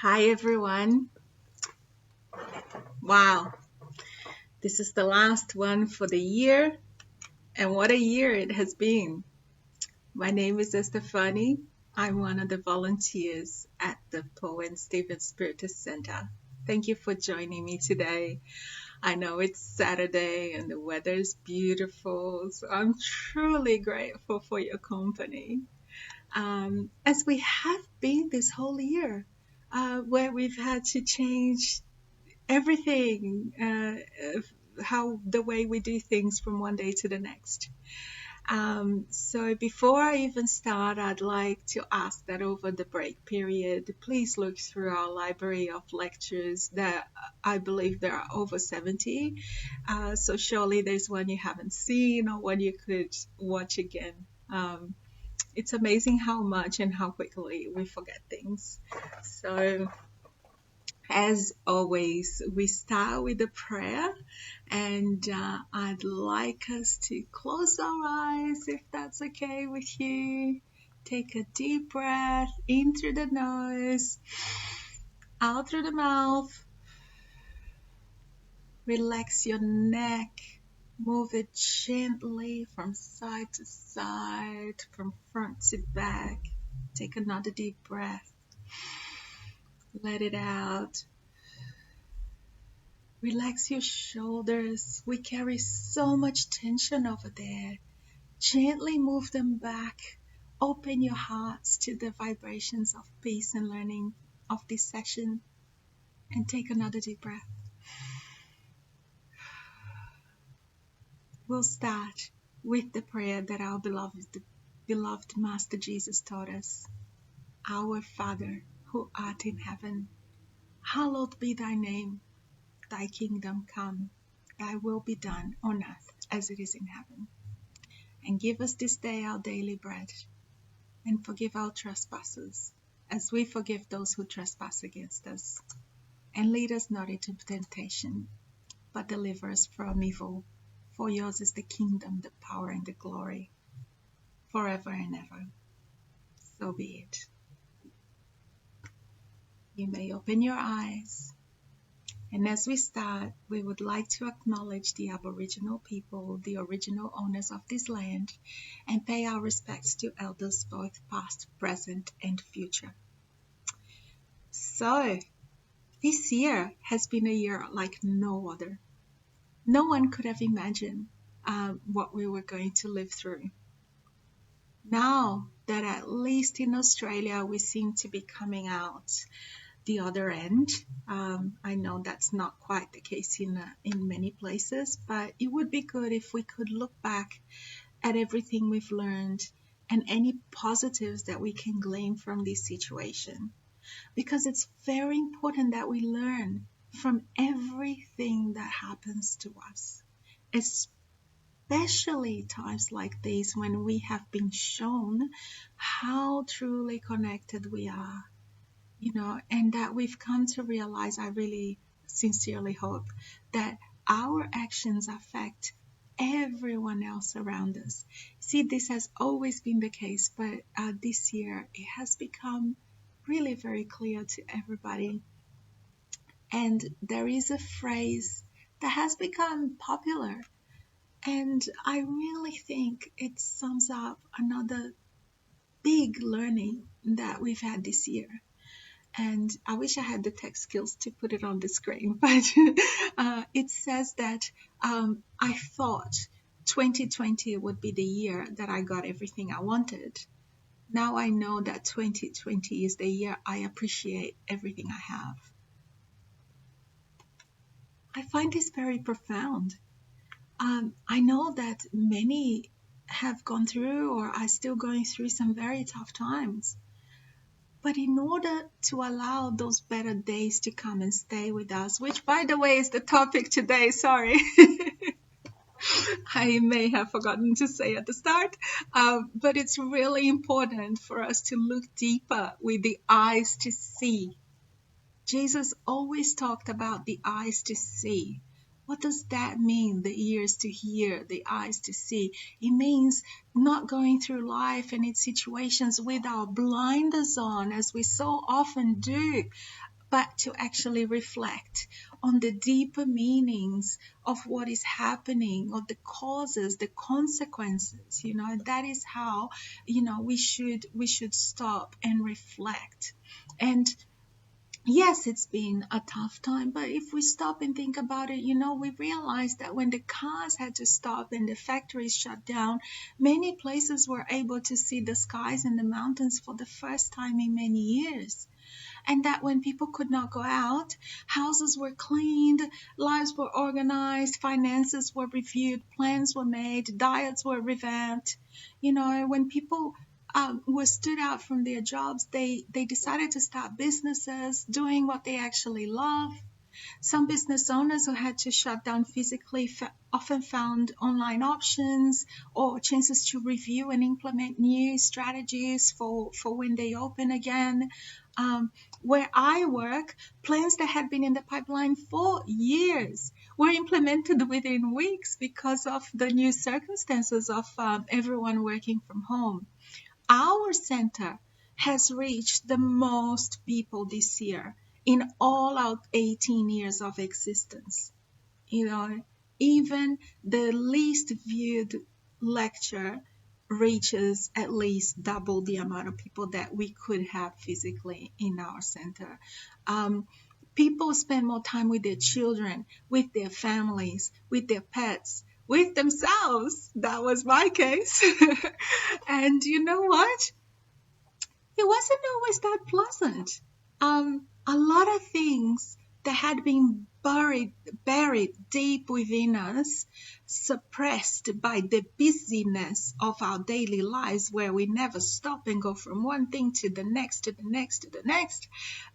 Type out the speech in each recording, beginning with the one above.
Hi everyone. Wow, this is the last one for the year, and what a year it has been. My name is Estefani. I'm one of the volunteers at the Poe and Stephen Spiritus Center. Thank you for joining me today. I know it's Saturday and the weather is beautiful, so I'm truly grateful for your company. As we have been this whole year, where we've had to change everything, how the way we do things from one day to the next. So before I even start, I'd like to ask that over the break period, please look through our library of lectures that I believe there are over 70. So surely there's one you haven't seen or one you could watch again. It's amazing how much and how quickly we forget things. So as always, we start with a prayer, and I'd like us to close our eyes if that's okay with you. Take a deep breath in through the nose, out through the mouth. Relax your neck. Move it gently from side to side, from front to back. Take another deep breath. Let it out. Relax your shoulders. We carry so much tension over there. Gently move them back. Open your hearts to the vibrations of peace and learning of this session. And take another deep breath. We'll start with the prayer that our beloved Master Jesus taught us. Our Father, who art in heaven, hallowed be thy name. Thy kingdom come. Thy will be done on earth as it is in heaven. And give us this day our daily bread, and forgive our trespasses, as we forgive those who trespass against us. And lead us not into temptation, but deliver us from evil. For yours is the kingdom, the power, and the glory, forever and ever. So be it. You may open your eyes. And as we start, we would like to acknowledge the Aboriginal people, the original owners of this land, and pay our respects to elders both past, present, and future. So, this year has been a year like no other. No one could have imagined what we were going to live through. Now that at least in Australia we seem to be coming out the other end. I know that's not quite the case in many places, but it would be good if we could look back at everything we've learned and any positives that we can glean from this situation. Because it's very important that we learn from everything that happens to us, especially times like these when we have been shown how truly connected we are. And that we've come to realize, I really sincerely hope, that our actions affect everyone else around us. See, this has always been the case, but this year it has become really very clear to everybody. And there is a phrase that has become popular, and I really think it sums up another big learning that we've had this year. And I wish I had the tech skills to put it on the screen, but it says that I thought 2020 would be the year that I got everything I wanted. Now I know that 2020 is the year I appreciate everything I have. I find this very profound. I know that many have gone through or are still going through some very tough times. But in order to allow those better days to come and stay with us, which, by the way, is the topic today, sorry, I may have forgotten to say at the start, but it's really important for us to look deeper with the eyes to see. Jesus always talked about the eyes to see. What does that mean? The ears to hear, the eyes to see. It means not going through life and its situations with our blinders on, as we so often do. but to actually reflect on the deeper meanings of what is happening, of the causes, the consequences. That is how we should stop and reflect. And yes, it's been a tough time, but if we stop and think about it, we realize that when the cars had to stop and the factories shut down, many places were able to see the skies and the mountains for the first time in many years. And that when people could not go out, houses were cleaned, lives were organized, finances were reviewed, plans were made, diets were revamped. When people were stood out from their jobs, they decided to start businesses doing what they actually love. Some business owners who had to shut down physically often found online options or chances to review and implement new strategies for when they open again. Where I work, plans that had been in the pipeline for years were implemented within weeks because of the new circumstances of everyone working from home. Our center has reached the most people this year in all our 18 years of existence. You know, Even the least viewed lecture reaches at least double the amount of people that we could have physically in our center. Um, People spend more time with their children, with their families, with their pets, with themselves. That was my case. And you know what? It wasn't always that pleasant. A lot of things that had been buried deep within us, suppressed by the busyness of our daily lives, where we never stop and go from one thing to the next, to the next, to the next.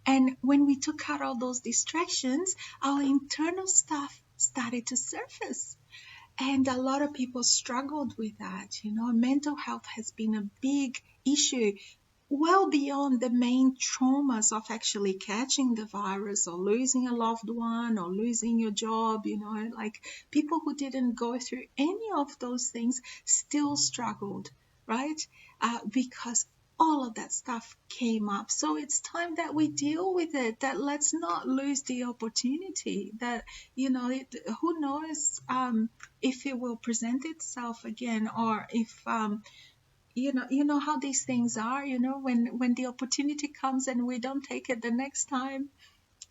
And when we took out all those distractions, our internal stuff started to surface. And a lot of people struggled with that. Mental health has been a big issue, well beyond the main traumas of actually catching the virus or losing a loved one or losing your job. Like people who didn't go through any of those things still struggled, right? Because all of that stuff came up. So it's time that we deal with it, that let's not lose the opportunity that, who knows if it will present itself again, or if you know how these things are. When the opportunity comes and we don't take it the next time,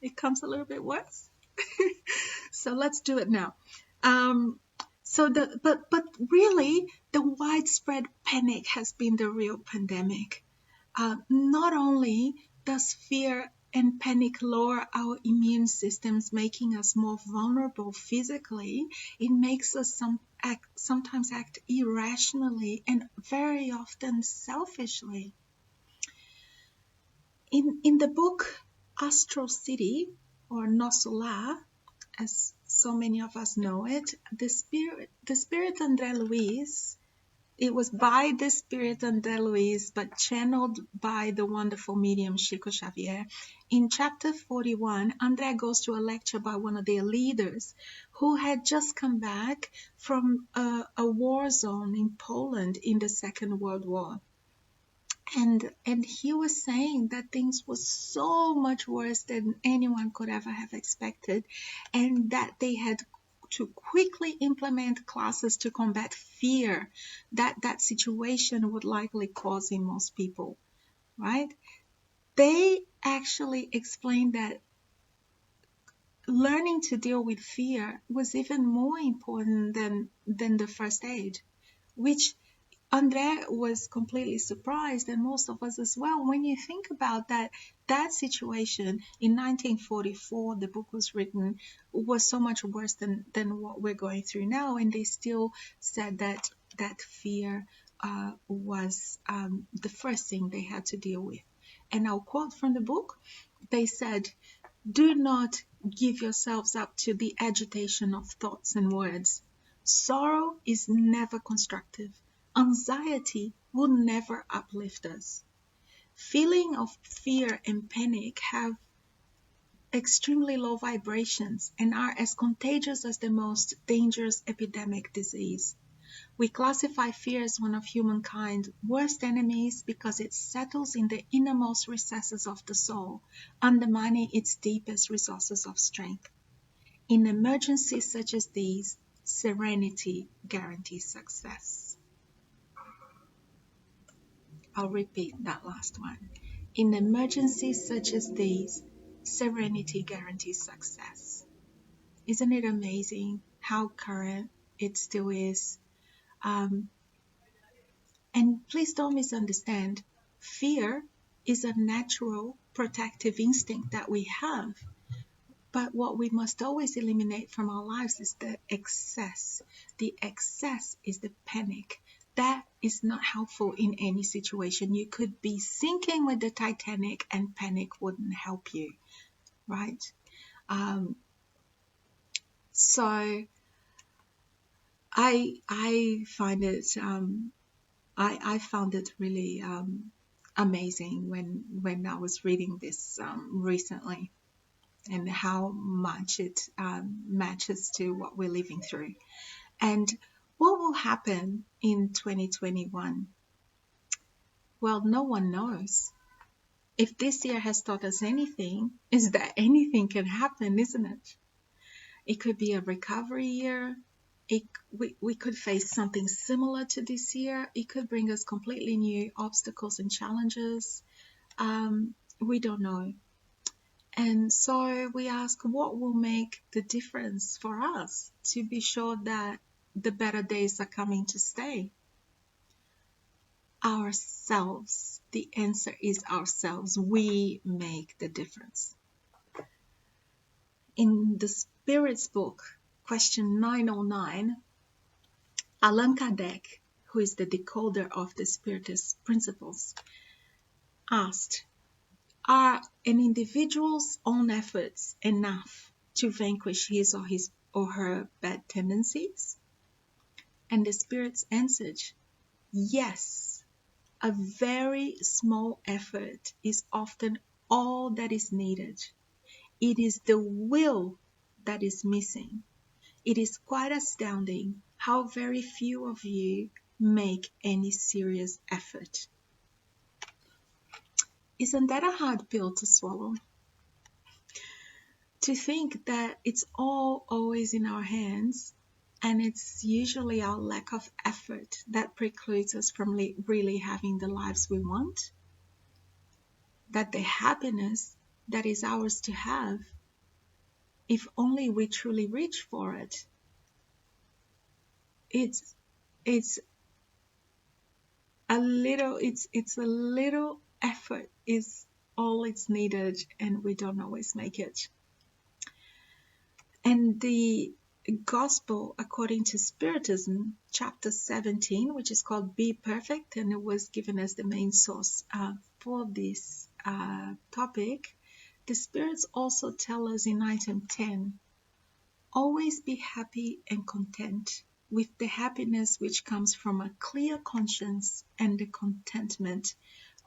it comes a little bit worse. So let's do it now. But really, the widespread panic has been the real pandemic. Not only does fear and panic lower our immune systems, making us more vulnerable physically, it makes us sometimes act irrationally and very often selfishly. In the book Astro City, or No Solar, as so many of us know it, the spirit André Luiz, it was by the spirit André Luiz, but channeled by the wonderful medium Chico Xavier. In chapter 41, André goes to a lecture by one of their leaders who had just come back from a war zone in Poland in the Second World War. And he was saying that things were so much worse than anyone could ever have expected, and that they had to quickly implement classes to combat fear that situation would likely cause in most people, right? They actually explained that learning to deal with fear was even more important than the first aid, which André was completely surprised, and most of us as well, when you think about that situation in 1944, the book was written, was so much worse than what we're going through now, and they still said that fear was the first thing they had to deal with. And I'll quote from the book. They said, "Do not give yourselves up to the agitation of thoughts and words. Sorrow is never constructive. Anxiety will never uplift us. Feeling of fear and panic have extremely low vibrations and are as contagious as the most dangerous epidemic disease. We classify fear as one of humankind's worst enemies because it settles in the innermost recesses of the soul, undermining its deepest resources of strength. In emergencies such as these, serenity guarantees success. I'll repeat that last one. In emergencies such as these, serenity guarantees success. Isn't it amazing how current it still is? And please don't misunderstand. Fear is a natural protective instinct that we have. But what we must always eliminate from our lives is the excess. The excess is the panic. That is not helpful in any situation. You could be sinking with the Titanic and panic wouldn't help you, right? So I find it I found it really amazing when I was reading this recently, and how much it matches to what we're living through. And what will happen in 2021? Well, no one knows. If this year has taught us anything, is that anything can happen, isn't it? It could be a recovery year. We could face something similar to this year. It could bring us completely new obstacles and challenges. We don't know. And so we ask, what will make the difference for us to be sure that the better days are coming to stay? Ourselves. The answer is ourselves. We make the difference. In the Spirit's book, question 909, Allan Kardec, who is the decoder of the Spiritist principles, asked, are an individual's own efforts enough to vanquish his or her bad tendencies? And the Spirit's answered, yes. A very small effort is often all that is needed. It is the will that is missing. It is quite astounding how very few of you make any serious effort. Isn't that a hard pill to swallow? To think that it's all always in our hands, and it's usually our lack of effort that precludes us from really having the lives we want, that the happiness that is ours to have, if only we truly reach for it. It's a little effort is all it's needed, and we don't always make it. And the Gospel according to Spiritism, chapter 17, which is called Be Perfect, and it was given as the main source for this topic. The Spirits also tell us in item 10, always be happy and content with the happiness which comes from a clear conscience and the contentment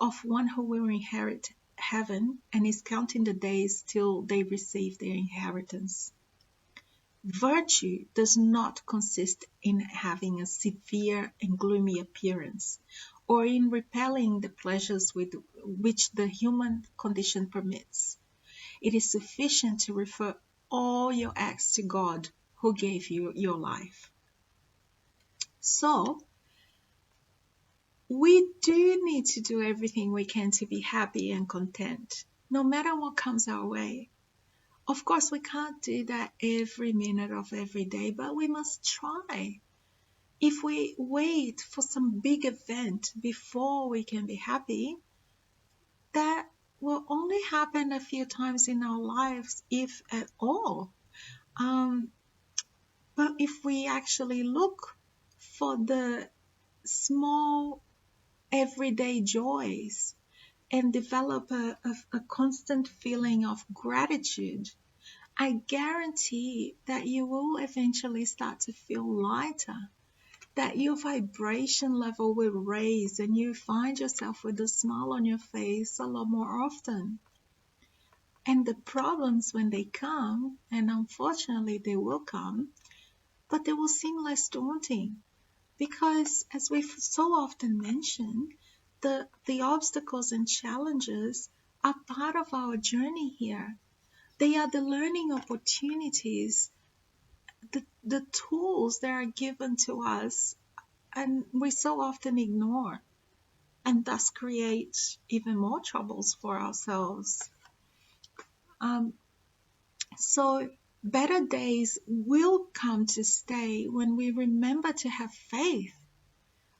of one who will inherit heaven and is counting the days till they receive their inheritance. Virtue does not consist in having a severe and gloomy appearance, or in repelling the pleasures with which the human condition permits. It is sufficient to refer all your acts to God, who gave you your life. So, we do need to do everything we can to be happy and content, no matter what comes our way. Of course, we can't do that every minute of every day, but we must try. If we wait for some big event before we can be happy, that will only happen a few times in our lives, if at all. But if we actually look for the small everyday joys and develop a constant feeling of gratitude, I guarantee that you will eventually start to feel lighter, that your vibration level will raise and you find yourself with a smile on your face a lot more often. And the problems, when they come, and unfortunately they will come, but they will seem less daunting. Because as we've so often mentioned, the obstacles and challenges are part of our journey here. They are the learning opportunities, the tools that are given to us, and we so often ignore, and thus create even more troubles for ourselves. Um, so better days will come to stay when we remember to have faith,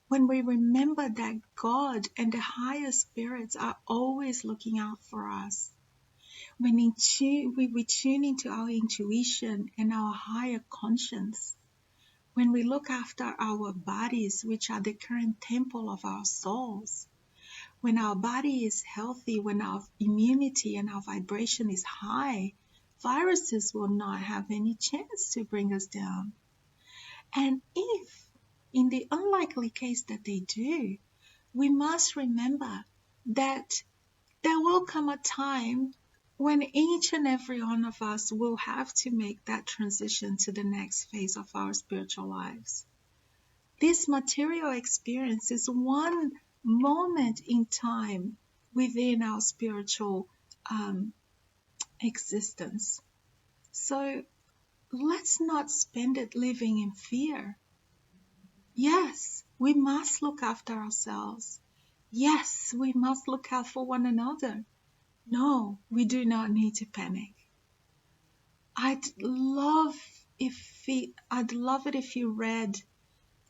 when we remember that God and the higher spirits are always looking out for us, when we tune into our intuition and our higher conscience, when we look after our bodies, which are the current temple of our souls, when our body is healthy, when our immunity and our vibration is high, viruses will not have any chance to bring us down. And if, in the unlikely case that they do, we must remember that there will come a time when each and every one of us will have to make that transition to the next phase of our spiritual lives. This material experience is one moment in time within our spiritual existence. So let's not spend it living in fear. Yes, we must look after ourselves. Yes, we must look out for one another. No, we do not need to panic. I'd love it if you read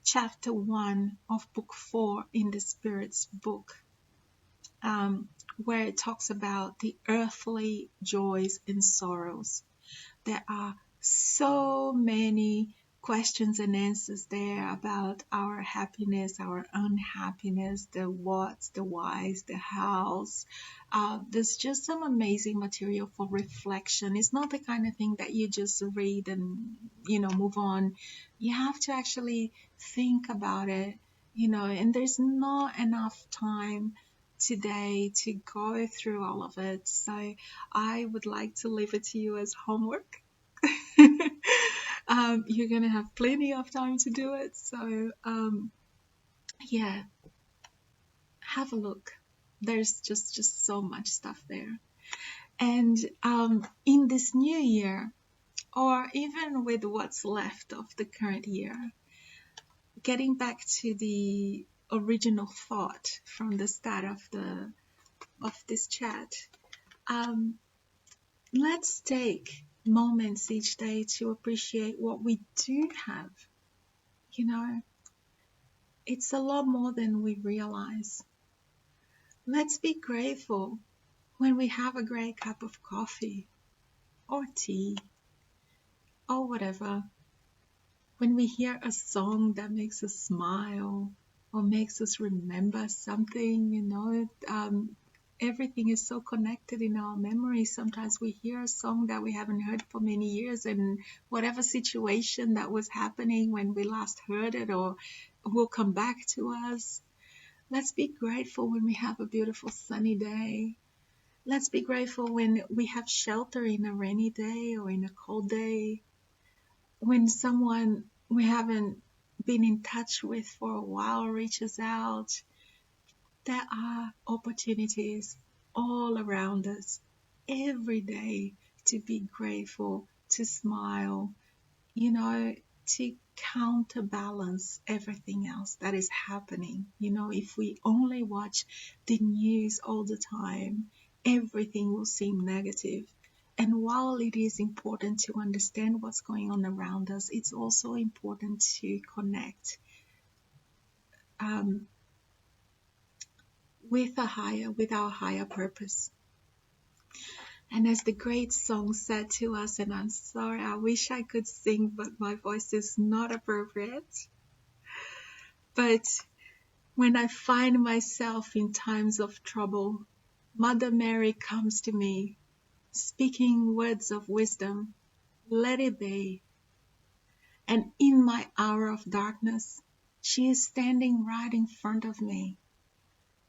chapter 1 of book 4 in the Spirit's book, where it talks about the earthly joys and sorrows. There are so many questions and answers there about our happiness, our unhappiness, the what's, the why's, the how's. There's just some amazing material for reflection. It's not the kind of thing that you just read and, move on. You have to actually think about it, and there's not enough time today to go through all of it. So I would like to leave it to you as homework. You're going to have plenty of time to do it. So, yeah, have a look. There's just so much stuff there. And in this new year, or even with what's left of the current year, getting back to the original thought from the start of this chat, let's take moments each day to appreciate what we do have. It's a lot more than we realize. Let's be grateful when we have a great cup of coffee or tea or whatever. When we hear a song that makes us smile or makes us remember something, everything is so connected in our memory. Sometimes we hear a song that we haven't heard for many years, and whatever situation that was happening when we last heard it or will come back to us. Let's be grateful when we have a beautiful sunny day. Let's be grateful when we have shelter in a rainy day or in a cold day. When someone we haven't been in touch with for a while reaches out. There are opportunities all around us every day to be grateful, to smile, to counterbalance everything else that is happening. If we only watch the news all the time, everything will seem negative. And while it is important to understand what's going on around us, it's also important to connect with our higher purpose. And as the great song said to us, and I'm sorry, I wish I could sing, but my voice is not appropriate. But when I find myself in times of trouble, Mother Mary comes to me, speaking words of wisdom, let it be. And in my hour of darkness, she is standing right in front of me.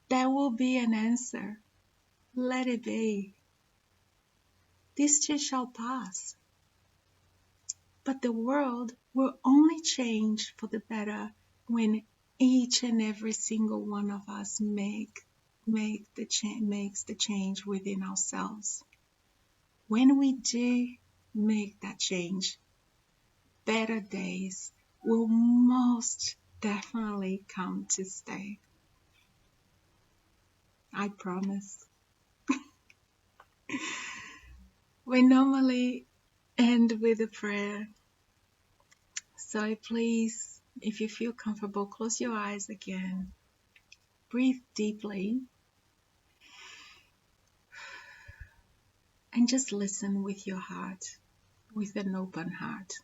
There will be an answer. Let it be. This too shall pass. But the world will only change for the better when each and every single one of us makes the change within ourselves. When we do make that change, better days will most definitely come to stay. I promise. We normally end with a prayer. So please, if you feel comfortable, close your eyes again. Breathe deeply and just listen with your heart, with an open heart.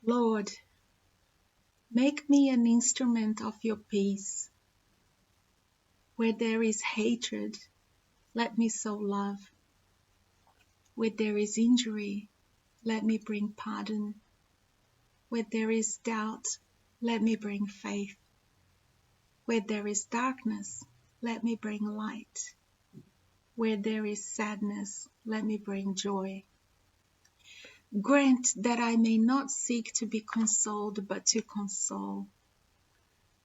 Lord, make me an instrument of your peace. Where there is hatred, let me sow love. Where there is injury, let me bring pardon. Where there is doubt, let me bring faith. Where there is darkness, let me bring light. Where there is sadness, let me bring joy. Grant that I may not seek to be consoled, but to console.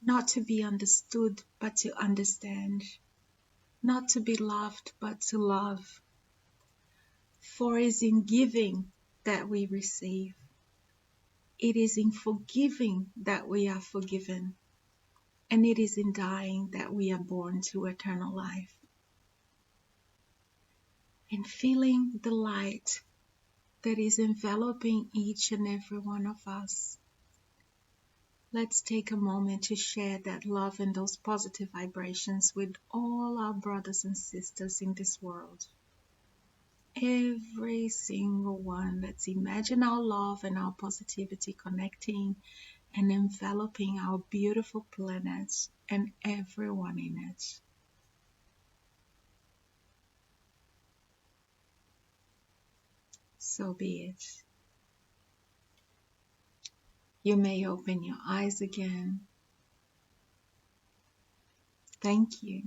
Not to be understood, but to understand. Not to be loved, but to love. For it is in giving that we receive. It is in forgiving that we are forgiven. And it is in dying that we are born to eternal life. And feeling the light that is enveloping each and every one of us, let's take a moment to share that love and those positive vibrations with all our brothers and sisters in this world. Every single one. Let's imagine our love and our positivity connecting and enveloping our beautiful planet and everyone in it. So be it. You may open your eyes again. Thank you.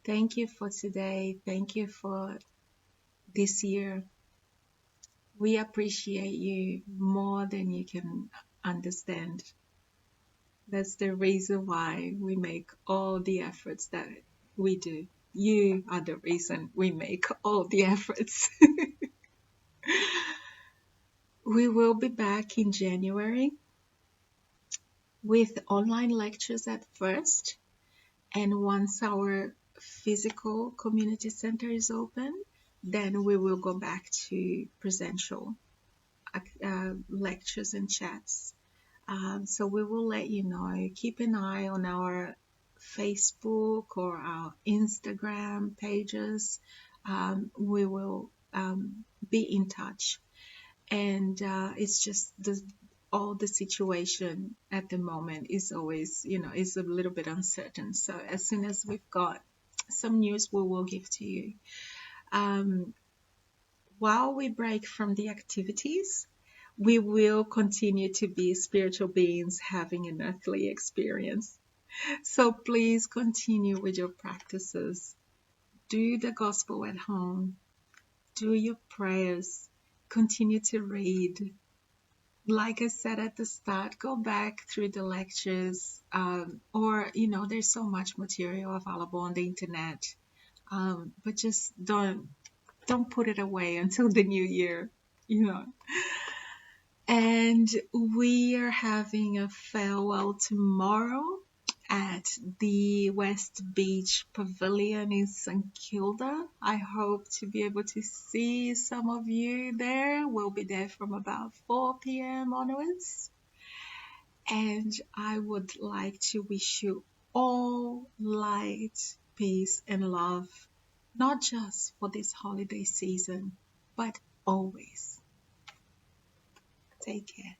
Thank you for today. Thank you for this year. We appreciate you more than you can understand. That's the reason why we make all the efforts that we do. You are the reason we make all the efforts. We will be back in January with online lectures at first. And once our physical community center is open, then we will go back to presential lectures and chats. So we will let you know. Keep an eye on our Facebook or our Instagram pages. We will be in touch. And it's just all the situation at the moment is always, is a little bit uncertain. So as soon as we've got some news, we will give to you. While we break from the activities, we will continue to be spiritual beings having an earthly experience. So please continue with your practices. Do the gospel at home. Do your prayers. Continue to read. Like I said at the start, go back through the lectures, or, there's so much material available on the internet. But just don't put it away until the new year, And we are having a farewell tomorrow at the West Beach Pavilion in St. Kilda. I hope to be able to see some of you there. We'll be there from about 4 p.m. onwards. And I would like to wish you all light, peace, and love, not just for this holiday season, but always. Take care.